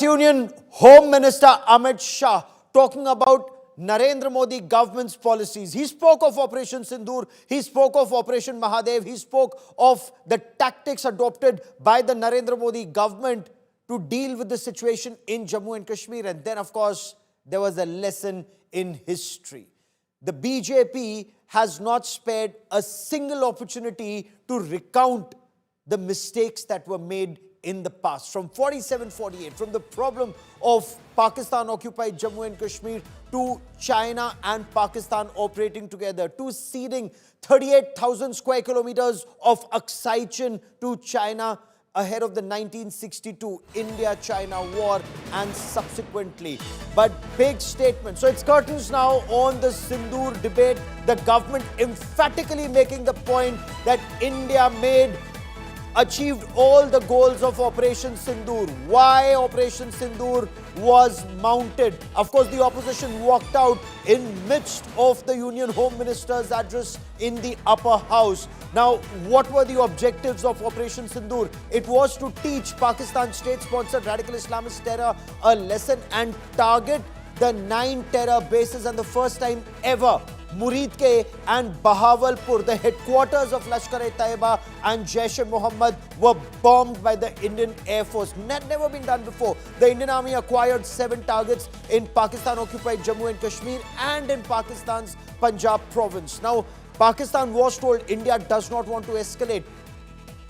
Union Home Minister Amit Shah talking about Narendra Modi government's policies. He spoke of Operation Sindoor, he spoke of Operation Mahadev, he spoke of the tactics adopted by the Narendra Modi government to deal with the situation in Jammu and Kashmir. And then, of course, there was a lesson in history. The BJP has not spared a single opportunity to recount the mistakes that were made in the past. From 47-48, from the problem of Pakistan-occupied Jammu and Kashmir to China and Pakistan operating together, to ceding 38,000 square kilometers of Cites to China ahead of the 1962 India-China war and subsequently. But big statement. So it's curtains now on the Sindoor debate. The government emphatically making the point that India achieved all the goals of Operation Sindoor. Why Operation Sindoor was mounted? Of course, the opposition walked out in midst of the Union Home Minister's address in the upper house. Now, what were the objectives of Operation Sindoor? It was to teach Pakistan state-sponsored radical Islamist terror a lesson and target the 9 terror bases, and the first time ever Muridke and Bahawalpur, the headquarters of Lashkar-e-Taiba and Jaish-e-Mohammed, were bombed by the Indian Air Force. Never been done before. The Indian Army acquired 7 targets in Pakistan-occupied Jammu and Kashmir and in Pakistan's Punjab province. Now, Pakistan was told India does not want to escalate.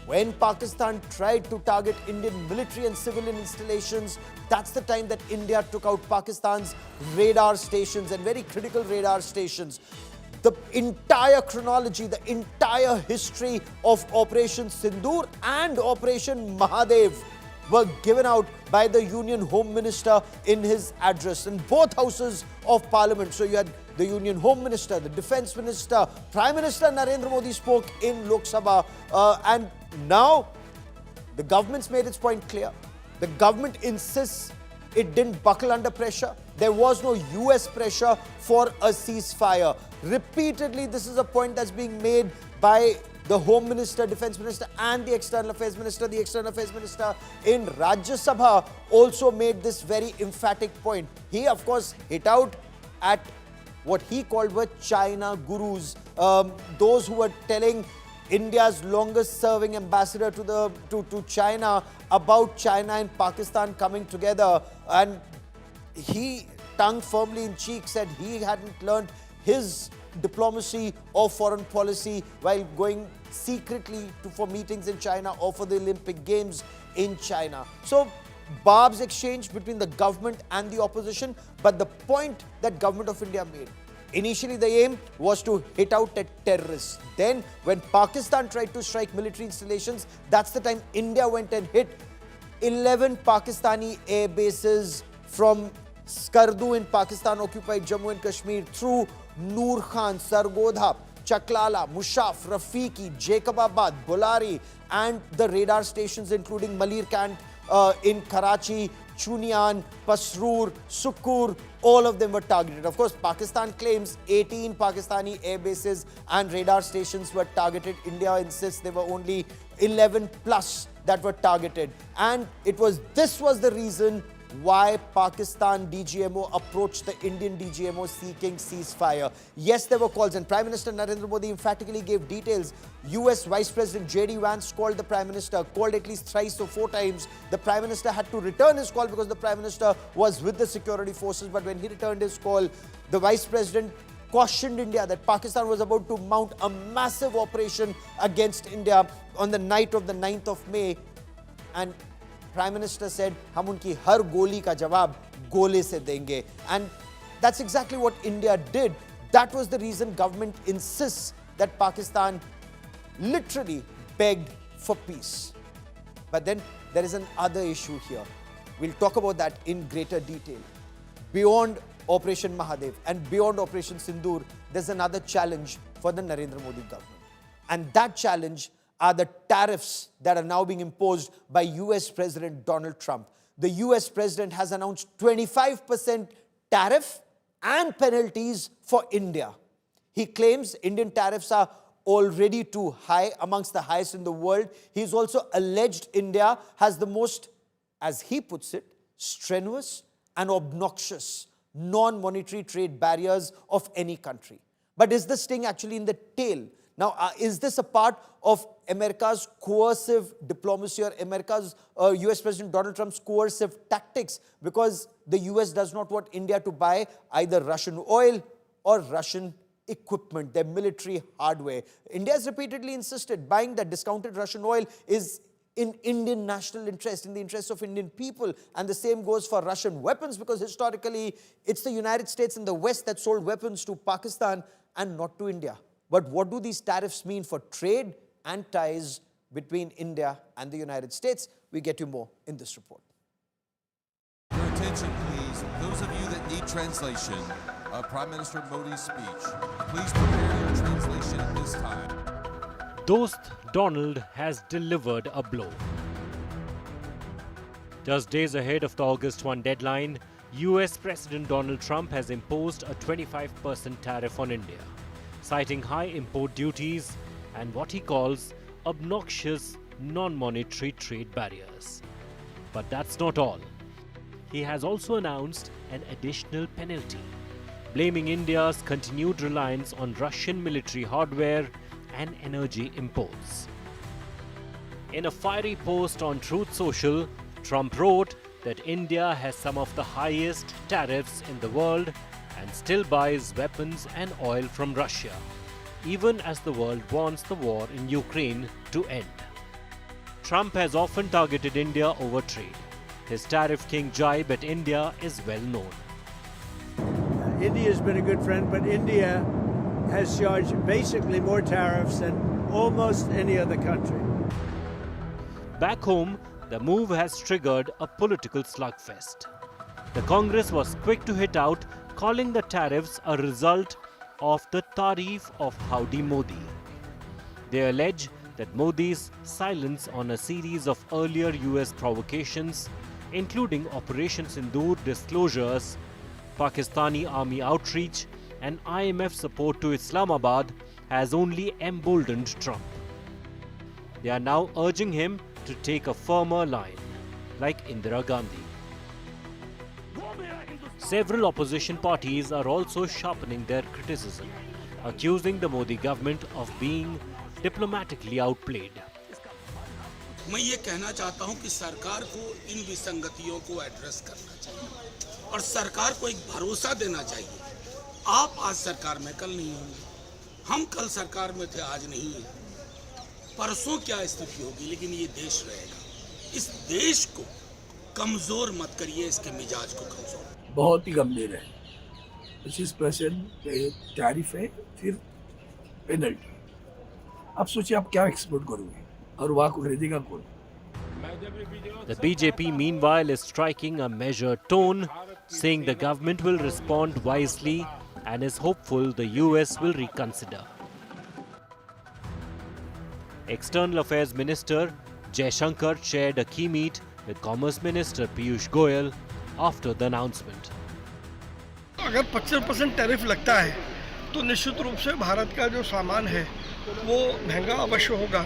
When Pakistan tried to target Indian military and civilian installations, that's the time that India took out Pakistan's radar stations, and very critical radar stations. The entire chronology, the entire history of Operation Sindoor and Operation Mahadev were given out by the Union Home Minister in his address in both houses of Parliament. So you had the Union Home Minister, the Defence Minister, Prime Minister Narendra Modi spoke in Lok Sabha, and now the government's made its point clear. The government insists it didn't buckle under pressure. There was no US pressure for a ceasefire. Repeatedly, this is a point that's being made by the Home Minister, Defence Minister and the External Affairs Minister. The External Affairs Minister in Rajya Sabha also made this very emphatic point. He, of course, hit out at what he called were China gurus, those who were telling India's longest serving ambassador to China about China and Pakistan coming together, and he, tongue firmly in cheek, said he hadn't learned his diplomacy or foreign policy while going secretly for meetings in China or for the Olympic Games in China. So barbs exchanged between the government and the opposition, but the point that Government of India made, initially the aim was to hit out at terrorists. Then when Pakistan tried to strike military installations, that's the time India went and hit 11 Pakistani air bases from Skardu in Pakistan-occupied Jammu and Kashmir through Noor Khan, Sargodha, Chaklala, Mushaf, Rafiki, Jacobabad, Bolari, and the radar stations including Malir Cant in Karachi, Chunian, Pasroor, Sukkur, all of them were targeted. Of course, Pakistan claims 18 Pakistani air bases and radar stations were targeted. India insists there were only 11 plus that were targeted. And this was the reason why Pakistan DGMO approached the Indian DGMO seeking ceasefire. Yes, there were calls, and Prime Minister Narendra Modi emphatically gave details. US Vice President J.D. Vance called the Prime Minister, called at least thrice or 4 times. The Prime Minister had to return his call because the Prime Minister was with the security forces. But when he returned his call, the Vice President cautioned India that Pakistan was about to mount a massive operation against India on the night of the 9th of May. And Prime Minister said, "Hum unki har goli ka jawab gole se denge." And that's exactly what India did. That was the reason government insists that Pakistan literally begged for peace. But then there is another issue here. We'll talk about that in greater detail. Beyond Operation Mahadev and beyond Operation Sindoor, there's another challenge for the Narendra Modi government. And that challenge are the tariffs that are now being imposed by US President Donald Trump. The US President has announced 25% tariff and penalties for India. He claims Indian tariffs are already too high, amongst the highest in the world. He's also alleged India has the most, as he puts it, strenuous and obnoxious non-monetary trade barriers of any country. But is the sting actually in the tail? Now, is this a part of America's coercive diplomacy or America's US President Donald Trump's coercive tactics? Because the US does not want India to buy either Russian oil or Russian equipment, their military hardware. India has repeatedly insisted buying that discounted Russian oil is in Indian national interest, in the interest of Indian people. And the same goes for Russian weapons, because historically, it's the United States and the West that sold weapons to Pakistan and not to India. But what do these tariffs mean for trade and ties between India and the United States? We get you more in this report. Your attention, please. Those of you that need translation of Prime Minister Modi's speech, please prepare your translation at this time. Dost Donald has delivered a blow. Just days ahead of the August 1 deadline, US President Donald Trump has imposed a 25% tariff on India, citing high import duties and what he calls obnoxious non-monetary trade barriers. But that's not all. He has also announced an additional penalty, blaming India's continued reliance on Russian military hardware and energy imports. In a fiery post on Truth Social, Trump wrote that India has some of the highest tariffs in the world and still buys weapons and oil from Russia, even as the world wants the war in Ukraine to end. Trump has often targeted India over trade. His tariff king jibe at India is well known. India has been a good friend, but India has charged basically more tariffs than almost any other country. Back home, the move has triggered a political slugfest. The Congress was quick to hit out, calling the tariffs a result of the Tariff of Howdy Modi. They allege that Modi's silence on a series of earlier US provocations, including Operation Sindoor disclosures, Pakistani army outreach, and IMF support to Islamabad, has only emboldened Trump. They are now urging him to take a firmer line, like Indira Gandhi. Several opposition parties are also sharpening their criticism, accusing the Modi government of being diplomatically outplayed. मैं ये कहना चाहता हूं कि सरकार को इन विसंगतियों को एड्रेस करना चाहिए और सरकार को एक भरोसा देना चाहिए। आप आज सरकार में, कल नहीं होंगे, हम कल सरकार में थे, आज नहीं है। परसों क्या स्थिति होगी, लेकिन ये देश रहेगा। इस देश को कमजोर मत करिए, इसके मिजाज को कमजोर। बहुत ही गंभीर है। 25% टैरिफ है, फिर पेनल्टी। अब सोचिए आप क्या एक्सपोर्ट करोगे और वहाँ को खरीदेगा कौन? The BJP meanwhile is striking a measured tone, saying the government will respond wisely and is hopeful the US will reconsider. External Affairs Minister Jaishankar chaired a key meet with Commerce Minister Piyush Goyal after the announcement. अगर 25% tariff लगता है तो निश्चित रूप से भारत का जो सामान है वो महंगा अवश्य होगा,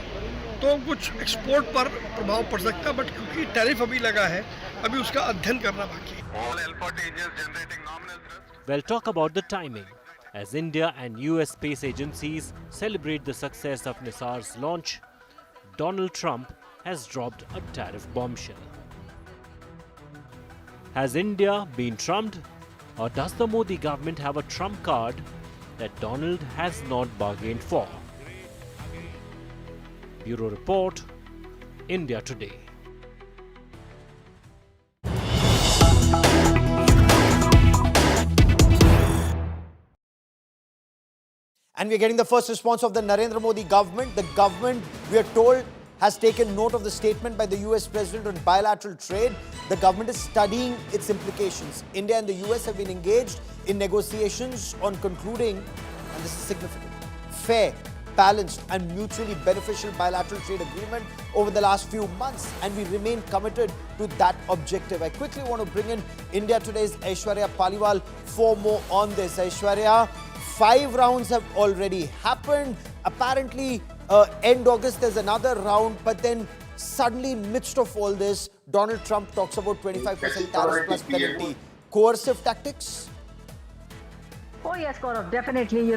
तो कुछ एक्सपोर्ट पर प्रभाव पड़ सकता है, बट क्योंकि टैरिफ अभी लगा है, अभी उसका अध्ययन करना बाकी है। We'll talk about the timing as India and US space agencies celebrate the success of Nisar's launch. Donald Trump has dropped a tariff bombshell. Has India been trumped, or does the Modi government have a trump card that Donald has not bargained for? Bureau Report, India Today. And we're getting the first response of the Narendra Modi government. The government, we are told, has taken note of the statement by the US President on bilateral trade. The government is studying its implications. India and the US have been engaged in negotiations on concluding, and this is significant, fair, balanced and mutually beneficial bilateral trade agreement over the last few months, and we remain committed to that objective. I quickly want to bring in India Today's Aishwarya Paliwal for more on this. Aishwarya, 5 rounds have already happened. Apparently, end August there's another round, but then Suddenly, in midst of all this, Donald Trump talks about 25% tariff plus penalty. Coercive tactics? Oh, yes, Gaurav, definitely. We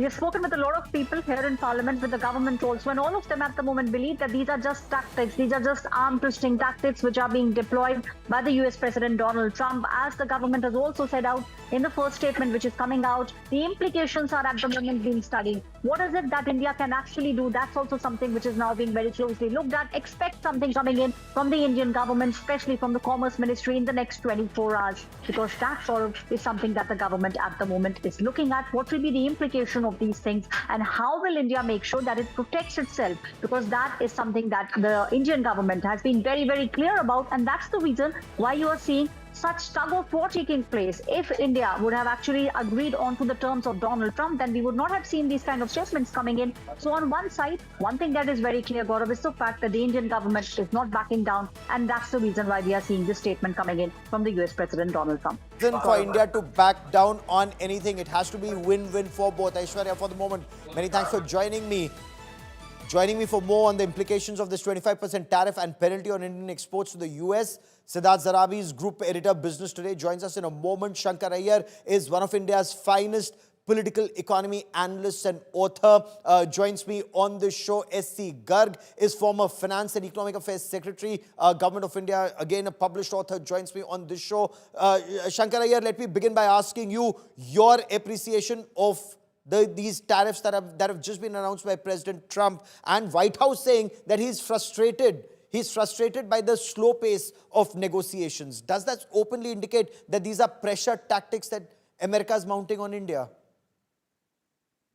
have spoken with a lot of people here in Parliament, with the government also, and all of them at the moment believe that these are just tactics. These are just arm twisting tactics which are being deployed by the US President Donald Trump. As the government has also said out in the first statement which is coming out, the implications are at the moment being studied. What is it that India can actually do? That's also something which is now being very closely looked at. Expect something coming in from the Indian government, especially from the Commerce Ministry, in the next 24 hours, because that sort of is something that the government at the moment is looking at. What will be the implication of these things, and how will India make sure that it protects itself? Because that is something that the Indian government has been very, very clear about, and that's the reason why you are seeing such tug of war taking place. If India would have actually agreed on to the terms of Donald Trump, then we would not have seen these kind of statements coming in. So on one side, one thing that is very clear, Gaurav, is the fact that the Indian government is not backing down, and that's the reason why we are seeing this statement coming in from the US President Donald Trump. For India to back down on anything, it has to be win-win for both. Aishwarya, for the moment, many thanks for joining me. Joining me for more on the implications of this 25% tariff and penalty on Indian exports to the US, Siddharth Zarabi's group editor, Business Today, joins us in a moment. Shankar Iyer is one of India's finest political economy analysts and author, joins me on this show. S.C. Garg is former Finance and Economic Affairs Secretary, Government of India, again a published author, joins me on this show. Shankar Iyer, let me begin by asking you your appreciation of these tariffs that have just been announced by President Trump, and White House saying that he's frustrated. He's frustrated by the slow pace of negotiations. Does that openly indicate that these are pressure tactics that America is mounting on India?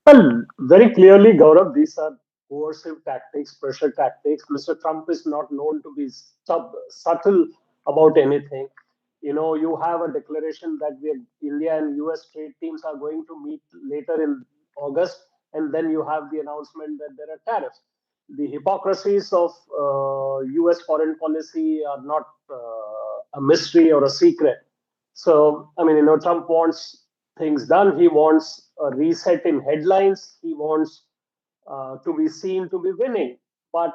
Well, very clearly, Gaurav, these are coercive tactics, pressure tactics. Mr. Trump is not known to be subtle about anything. You know, you have a declaration that India and US trade teams are going to meet later in August, and then you have the announcement that there are tariffs. The hypocrisies of US foreign policy are not a mystery or a secret. So, I mean, Trump wants things done. He wants a reset in headlines. He wants to be seen to be winning. But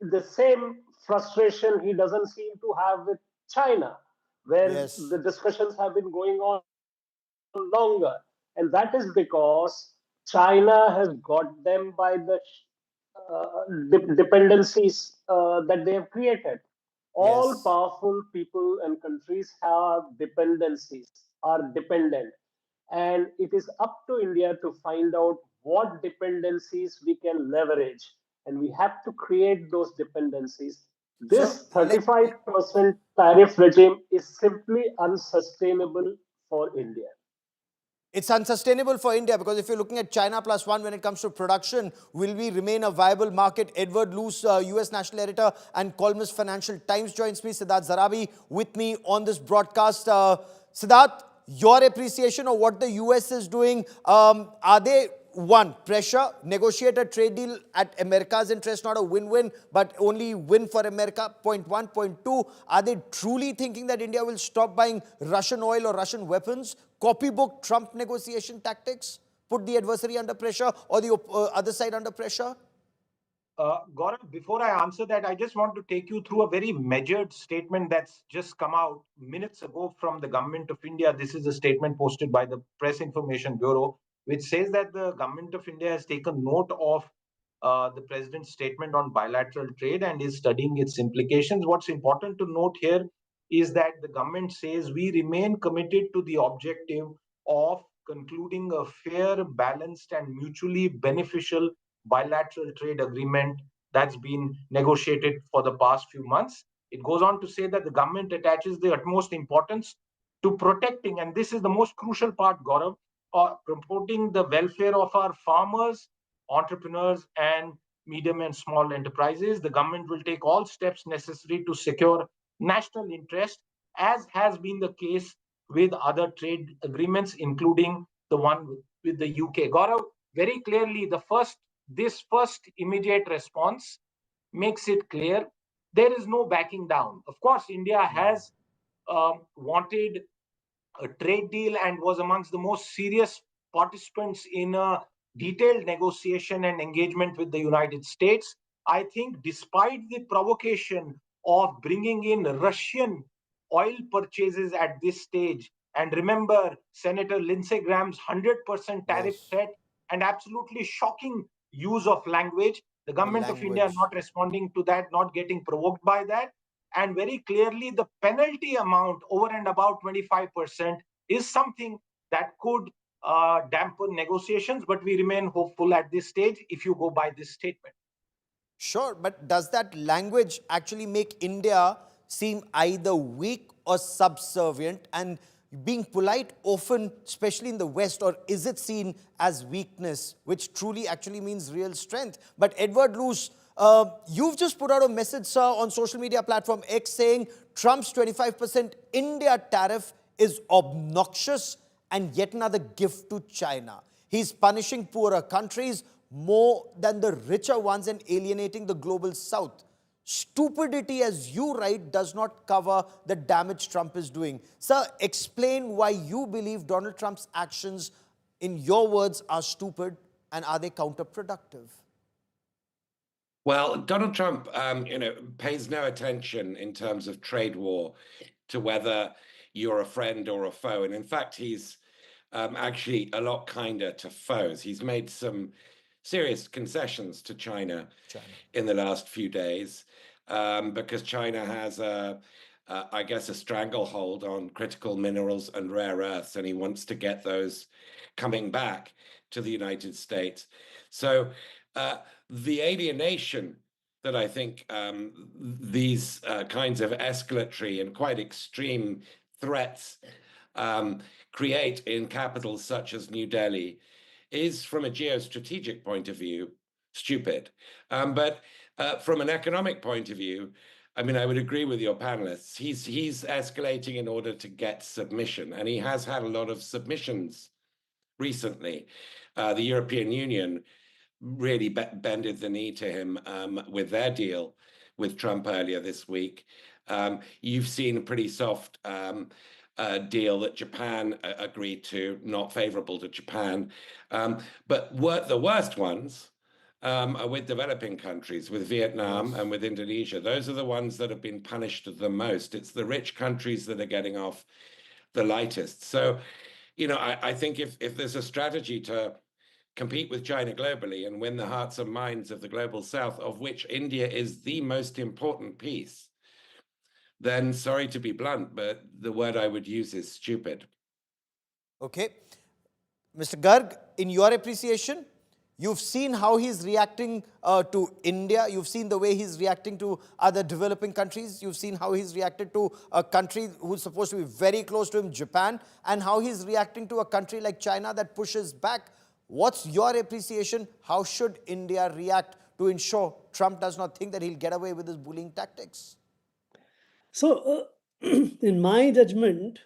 the same frustration he doesn't seem to have with China, where Yes. the discussions have been going on longer. And that is because China has got them by the dependencies that they have created. All Yes. powerful people and countries have dependencies, are dependent. And it is up to India to find out what dependencies we can leverage. And we have to create those dependencies. So This 35% tariff regime is simply unsustainable for India. it's unsustainable for India because if you're looking at China plus one when it comes to production, will we remain a viable market? Edward Luce, US national editor and columnist Financial Times, joins me. Siddharth Zarabi with me on this broadcast. Siddharth, your appreciation of what the US is doing. Are they, one, pressure, negotiate a trade deal at America's interest, not a win-win, but only win for America, point one. Point two, are they truly thinking that India will stop buying Russian oil or Russian weapons? Copybook Trump negotiation tactics? Put the adversary under pressure or the other side under pressure? Gaurav, before I answer that, I just want to take you through a very measured statement that's just come out minutes ago from the Government of India. This is a statement posted by the Press Information Bureau, which says that the Government of India has taken note of the President's statement on bilateral trade and is studying its implications. What's important to note here is that the government says we remain committed to the objective of concluding a fair, balanced, and mutually beneficial bilateral trade agreement that's been negotiated for the past few months. It goes on to say that the government attaches the utmost importance to protecting, and this is the most crucial part, Gaurav, promoting the welfare of our farmers, entrepreneurs, and medium and small enterprises. The government will take all steps necessary to secure national interest, as has been the case with other trade agreements, including the one with the UK. Gaurav, very clearly, this first immediate response makes it clear there is no backing down. Of course, India has wanted a trade deal and was amongst the most serious participants in a detailed negotiation and engagement with the United States. I think despite the provocation of bringing in Russian oil purchases at this stage, and remember Senator Lindsey Graham's 100% tariff Yes, threat and absolutely shocking use of language, the the government of India language. not responding to that, not getting provoked by that. And very clearly, the penalty amount over and about 25% is something that could dampen negotiations, but we remain hopeful at this stage if you go by this statement. Sure, but does that language actually make India seem either weak or subservient? And being polite often, especially in the West, or is it seen as weakness, which truly actually means real strength? But Edward Luce, you've just put out a message, sir, on social media platform X saying Trump's 25% India tariff is obnoxious and yet another gift to China. He's punishing poorer countries more than the richer ones and alienating the global south. Stupidity, as you write, does not cover the damage Trump is doing. Sir, explain why you believe Donald Trump's actions, in your words, are stupid, and are they counterproductive? Well, Donald Trump, pays no attention in terms of trade war to whether you're a friend or a foe. And in fact, he's actually a lot kinder to foes. He's made some serious concessions to China in the last few days because China has I guess, a stranglehold on critical minerals and rare earths, and he wants to get those coming back to the United States. So the alienation that I think these kinds of escalatory and quite extreme threats create in capitals such as New Delhi is, from a geostrategic point of view, stupid. But from an economic point of view, I mean, I would agree with your panelists. He's escalating in order to get submission, and he has had a lot of submissions recently. The European Union really bended the knee to him with their deal with Trump earlier this week. You've seen a pretty soft deal that Japan agreed to, not favorable to Japan. But the worst ones are with developing countries, with Vietnam and with Indonesia. Those are the ones that have been punished the most. It's the rich countries that are getting off the lightest. So, I think if there's a strategy to compete with China globally and win the hearts and minds of the global south, of which India is the most important piece, then sorry to be blunt, but the word I would use is stupid. Okay. Mr. Garg, in your appreciation, you've seen how he's reacting to India. You've seen the way he's reacting to other developing countries. You've seen how he's reacted to a country who's supposed to be very close to him, Japan, and how he's reacting to a country like China that pushes back. What's your appreciation? How should India react to ensure Trump does not think that he'll get away with his bullying tactics? So, in my judgment,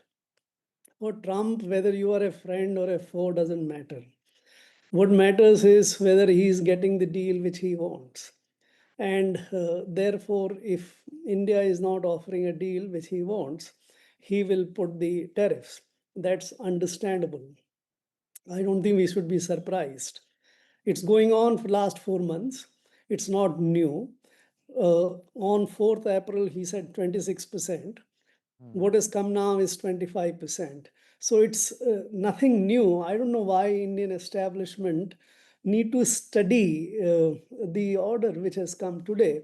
for Trump, whether you are a friend or a foe doesn't matter. What matters is whether he is getting the deal which he wants. And therefore, if India is not offering a deal which he wants, he will put the tariffs. That's understandable. I don't think we should be surprised. It's going on for last 4 months. It's not new. On 4th April, he said 26%. What has come now is 25%. So it's nothing new. I don't know why Indian establishment need to study the order which has come today.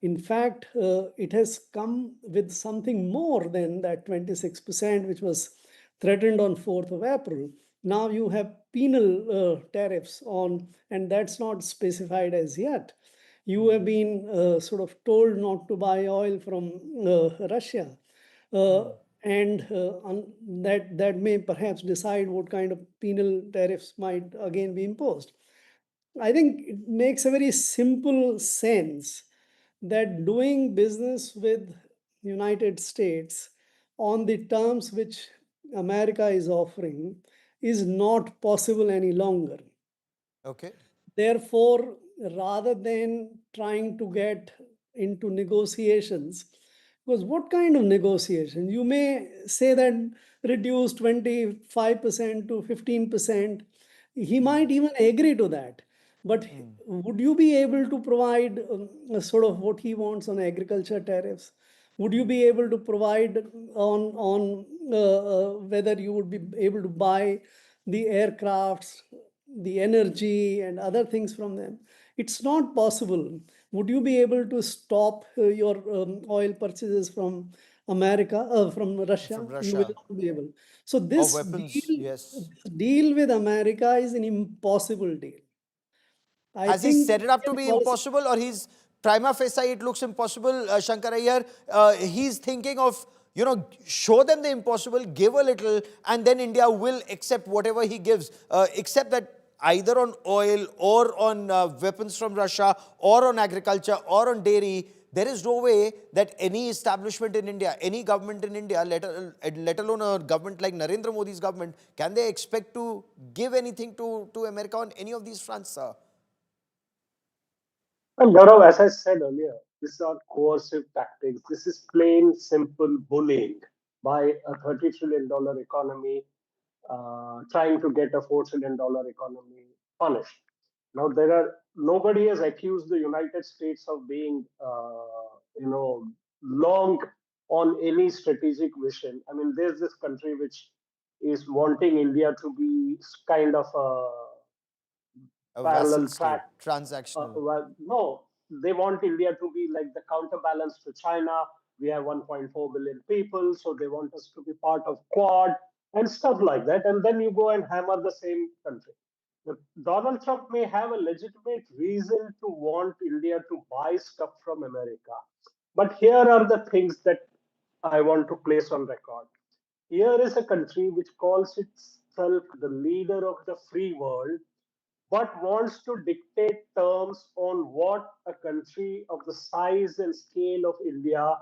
In fact, it has come with something more than that 26%, which was threatened on 4th of April. Now you have penal tariffs on, and that's not specified as yet. You have been sort of told not to buy oil from Russia. And that may perhaps decide what kind of penal tariffs might again be imposed. I think it makes a very simple sense that doing business with United States on the terms which America is offering is not possible any longer. Okay. Therefore, rather than trying to get into negotiations, because what kind of negotiation? You may say that reduce 25% to 15%. He might even agree to that. But would you be able to provide sort of what he wants on agriculture tariffs? Would you be able to provide on whether you would be able to buy the aircrafts, the energy, and other things from them? It's not possible. Would you be able to stop your oil purchases from America, from Russia? From You Russia. will not be able. So Or this weapons, yes. deal with America is an impossible deal. I Has he think set it up to Indian be policy. impossible, or he's prima facie it looks impossible, Shankar Iyer? He's thinking of, show them the impossible, give a little, and then India will accept whatever he gives. Except that either on oil or on weapons from Russia or on agriculture or on dairy, there is no way that any establishment in India, any government in India, let alone a government like Narendra Modi's government, can they expect to give anything to America on any of these fronts, sir? And Gaurav, as I said earlier, these are coercive tactics. This is plain, simple bullying by a $30 trillion economy trying to get a $4 trillion economy punished. Now, nobody has accused the United States of being, long on any strategic vision. I mean, there's this country which is wanting India to be kind of a A vassal parallel state, track. transactional. Well, no, they want India to be like the counterbalance to China. We have 1.4 billion people, so they want us to be part of Quad and stuff like that. And then you go and hammer the same country. Donald Trump may have a legitimate reason to want India to buy stuff from America. But here are the things that I want to place on record. Here is a country which calls itself the leader of the free world, but wants to dictate terms on what a country of the size and scale of India,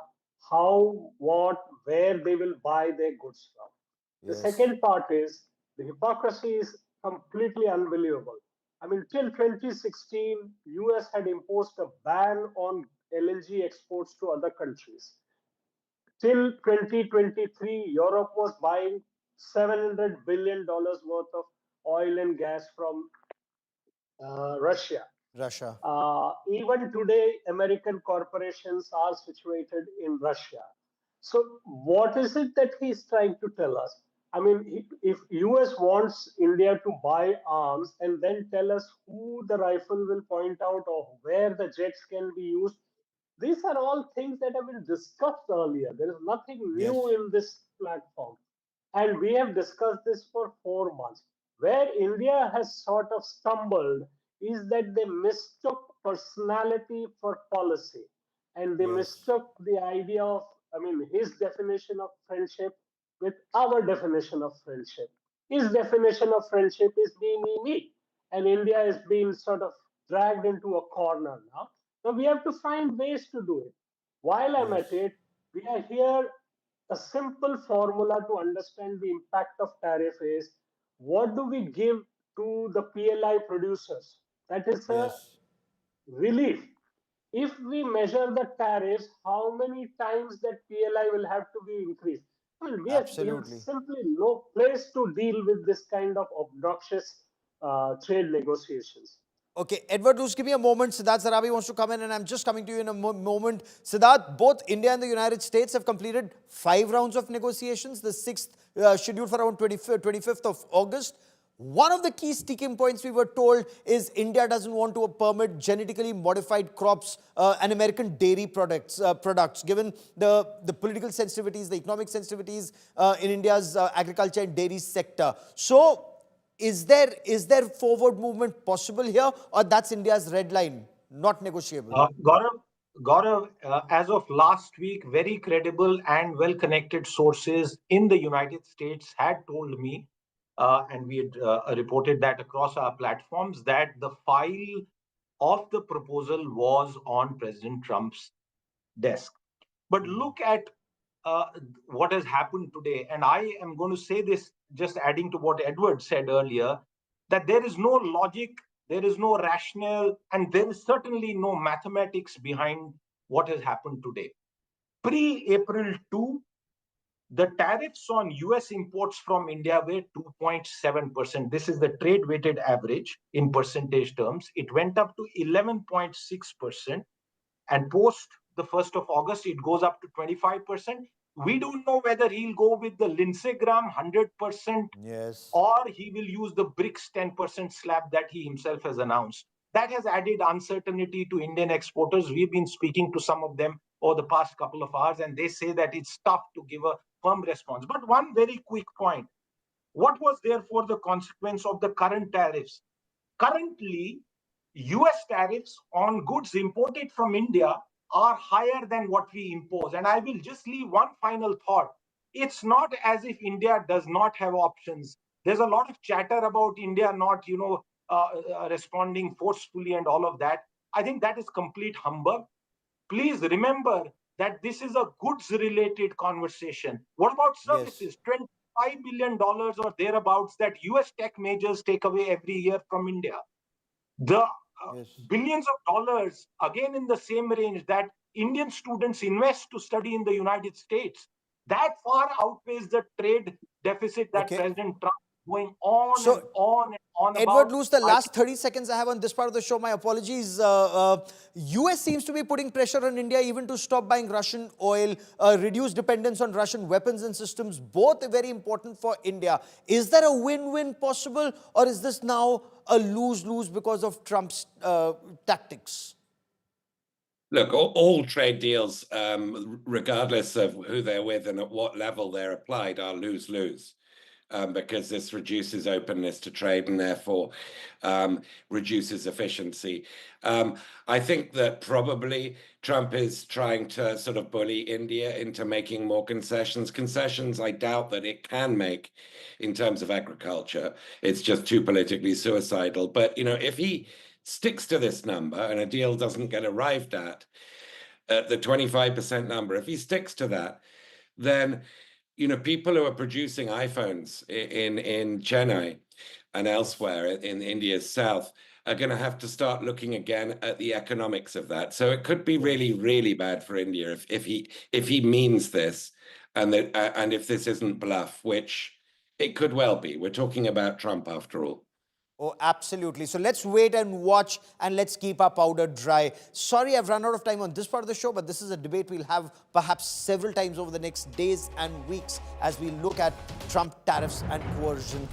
how, what, where they will buy their goods from. The Yes. second part is the hypocrisy is completely unbelievable. I mean, till 2016, US had imposed a ban on LNG exports to other countries. Till 2023, Europe was buying $700 billion worth of oil and gas from Russia. Russia. Even today, American corporations are situated in Russia. So, what is it that he's trying to tell us? I mean, if US wants India to buy arms and then tell us who the rifle will point out or where the jets can be used, these are all things that have been discussed earlier. There is nothing new Yes. in this platform. And we have discussed this for 4 months. Where India has sort of stumbled is that they mistook personality for policy. And they Yes. mistook the idea of, I mean, his definition of friendship with our definition of friendship. His definition of friendship is me, me, me. And India is being sort of dragged into a corner now. Now we have to find ways to do it. While I'm Yes. at it, we are here. A simple formula to understand the impact of tariff is what do we give to the PLI producers? That is a Yes. relief. If we measure the tariffs, how many times that PLI will have to be increased? I mean, we are in Absolutely. simply no place to deal with this kind of obnoxious trade negotiations. Okay, Edward Luce, give me a moment. Siddharth Sarabi wants to come in, and I'm just coming to you in a moment. Siddharth, both India and the United States have completed 5 rounds of negotiations, the 6th scheduled for around 25th of August. One of the key sticking points we were told is India doesn't want to permit genetically modified crops and American dairy products, given the political sensitivities, the economic sensitivities in India's agriculture and dairy sector. So, is there forward movement possible here, or that's India's red line, not negotiable? Gaurav, as of last week, very credible and well-connected sources in the United States had told me, and we had reported that across our platforms, that the file of the proposal was on President Trump's desk. But look at uh, what has happened today. And I am going to say this, just adding to what Edward said earlier, that there is no logic, there is no rationale, and there is certainly no mathematics behind what has happened today. Pre April 2, the tariffs on US imports from India were 2.7%. This is the trade weighted average in percentage terms. It went up to 11.6%. And post the 1st of August, it goes up to 25%. We don't know whether he'll go with the Lindsey Graham 100%, Yes. or he will use the BRICS 10% slab that he himself has announced. That has added uncertainty to Indian exporters. We've been speaking to some of them over the past couple of hours, and they say that it's tough to give a firm response. But one very quick point. What was therefore the consequence of the current tariffs? Currently, US tariffs on goods imported from India are higher than what we impose. And I will just leave one final thought. It's not as if India does not have options. There's a lot of chatter about India not, responding forcefully and all of that. I think that is complete humbug. Please remember that this is a goods-related conversation. What about services? Yes. $25 billion or thereabouts that US tech majors take away every year from India. The Yes. billions of dollars, again in the same range, that Indian students invest to study in the United States, that far outweighs the trade deficit that Okay. President Trump is going on So, and on and on Edward about. Luce, the last 30 seconds I have on this part of the show, my apologies. US seems to be putting pressure on India even to stop buying Russian oil, reduce dependence on Russian weapons and systems, both very important for India. Is there a win-win possible, or is this now a lose-lose because of Trump's tactics? Look, all trade deals, regardless of who they're with and at what level they're applied, are lose-lose. Because this reduces openness to trade and therefore reduces efficiency. I think that probably Trump is trying to sort of bully India into making more concessions. Concessions I doubt that it can make in terms of agriculture. It's just too politically suicidal. But, if he sticks to this number and a deal doesn't get arrived at, the 25% number, if he sticks to that, then people who are producing iPhones in Chennai and elsewhere in India's south are going to have to start looking again at the economics of that. So it could be really, really bad for India if he means this, and if this isn't bluff, which it could well be. We're talking about Trump after all. Oh, absolutely. So let's wait and watch, and let's keep our powder dry. Sorry, I've run out of time on this part of the show, but this is a debate we'll have perhaps several times over the next days and weeks as we look at Trump tariffs and coercion